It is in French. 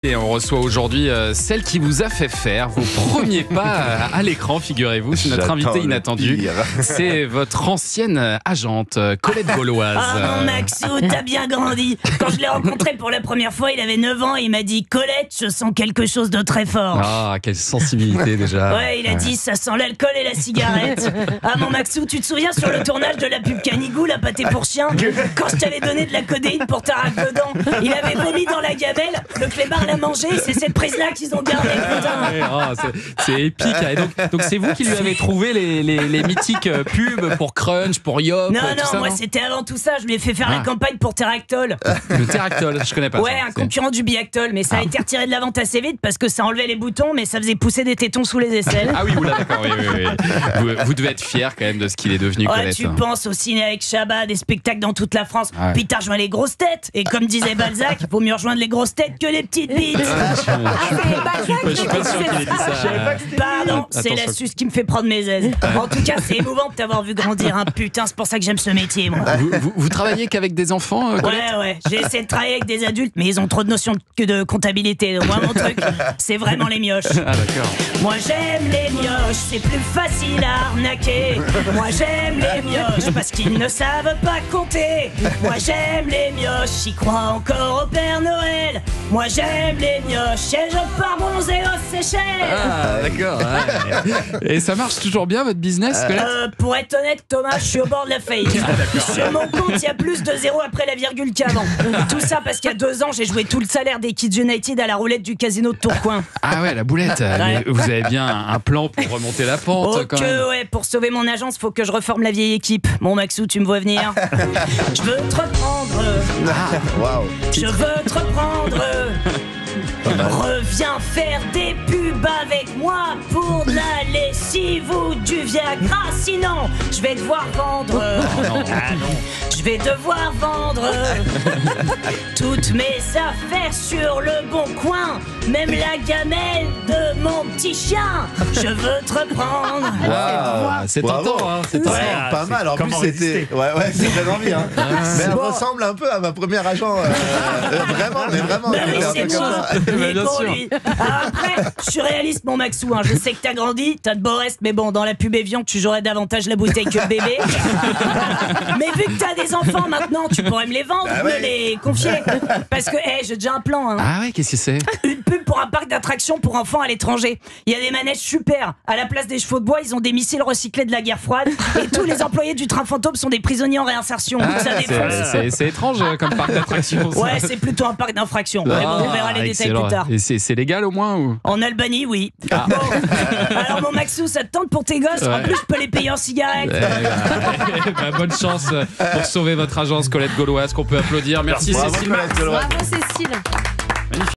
Et on reçoit aujourd'hui celle qui vous a fait faire vos premiers pas à l'écran, figurez-vous. C'est notre invitée inattendue. C'est votre ancienne agente, Colette Gauloise. Ah mon Maxou, t'as bien grandi. Quand je l'ai rencontré pour la première fois, il avait 9 ans et il m'a dit « Colette, je sens quelque chose de très fort ». Ah, quelle sensibilité déjà. Ouais, il a dit « Ça sent l'alcool et la cigarette ». Ah mon Maxou, tu te souviens sur le tournage de la pub Canigou, la pâté pour chien, quand je t'avais donné de la codéine pour ta raclette dedans, il avait vomi dans la gamelle, le clébard l'a mangé, c'est cette prise-là qu'ils ont gardée, putain. Oh, c'est épique. Et donc c'est vous qui lui avez trouvé les mythiques pubs pour Crunch, pour Yop. Non, tout ça, moi c'était avant tout ça, je lui ai fait faire la campagne pour Teractol. Le Teractol, je connais pas. Ouais, un concurrent du Biactol, mais ça a été retiré de la vente assez vite parce que ça enlevait les boutons, mais ça faisait pousser des tétons sous les aisselles. Ah oui, d'accord, oui. Vous devez être fier quand même de ce qu'il est devenu, Colette. Tu penses au ciné avec Chabat, des spectacles dans toute la France. Ouais. Puis t'as rejoint les grosses têtes. Et comme disait Balzac, vaut mieux rejoindre les grosses têtes que les petites bites. Je suis pas sûr qu'il ait dit ça. Pardon, c'est Attention. l'astuce qui me fait prendre mes aises. En tout cas, c'est émouvant de t'avoir vu grandir. Hein. Putain, c'est pour ça que j'aime ce métier, moi. Vous travaillez qu'avec des enfants, Colette ? Ouais. J'ai essayé de travailler avec des adultes, mais ils ont trop de notions de comptabilité. Moi, mon truc, c'est vraiment les mioches. Ah d'accord. Moi, j'aime les mioches, c'est plus facile à arnaquer. Moi, j'aime les mioches parce qu'ils ne savent pas compter. Moi, j'aime les mioches, j'y crois encore au Père Noël. Moi, j'aime les mioches et je pars bronzer aux Seychelles. Ah d'accord. Ouais. Et ça marche toujours bien votre business, Colette ? Pour être honnête, Thomas, je suis au bord de la faillite. Sur mon compte, il y a plus de zéro après la virgule qu'avant. Tout ça parce qu'il y a 2 ans, j'ai joué tout le salaire des Kids United à la roulette du casino de Tourcoing. Ah ouais, la boulette. Mais vous avez bien un plan pour remonter la pente, Oh quand même. ouais, pour sauver mon agence, faut que je reforme la vieille équipe. Mon Maxou, tu me vois venir. Je veux te reprendre. Je veux te reprendre. Reviens faire des pubs avec moi pour de la lessive ou du Viagra. Sinon, je vais devoir vendre. Je vais devoir vendre toutes mes affaires sur le bon coin, même la gamelle de mon petit chien. Je veux te reprendre. C'est tentant, hein. C'est tentant. Pas mal. En plus, c'était. Ouais, c'est très envie. Hein. Mais elle ressemble un peu à ma première agent. Vraiment. Bah oui, un c'est peu comme moi. ça. Il est bien bon, sûr. lui. Alors après, je suis réaliste, mon Maxou. Hein. Je sais que t'as grandi, t'as de beaux restes, mais bon, dans la pub Evian, tu jouerais davantage la bouteille que le bébé. Mais vu que t'as des enfants maintenant, tu pourrais me les vendre, me les confier. Parce que, j'ai déjà un plan. Hein. Ah ouais, qu'est-ce que c'est ? Une pub pour un parc d'attractions pour enfants à l'étranger. Il y a des manèges super. À la place des chevaux de bois, ils ont des missiles recyclés de la guerre froide. Et tous les employés du train fantôme sont des prisonniers en réinsertion. Ça défonce. C'est étrange comme parc d'attractions. ça. Ouais, c'est plutôt un parc d'infraction. Mais bon, on verra les détails excellent. plus tard. Et c'est légal au moins ou... En Albanie, oui. Bon. Alors mon Maxou, ça te tente pour tes gosses ? En plus, je peux les payer en cigarettes. Bonne chance pour sauver votre agence, Colette Gauloise, qu'on peut applaudir. Merci Bravo, Cécile. Colette Gauloise. Bravo Cécile.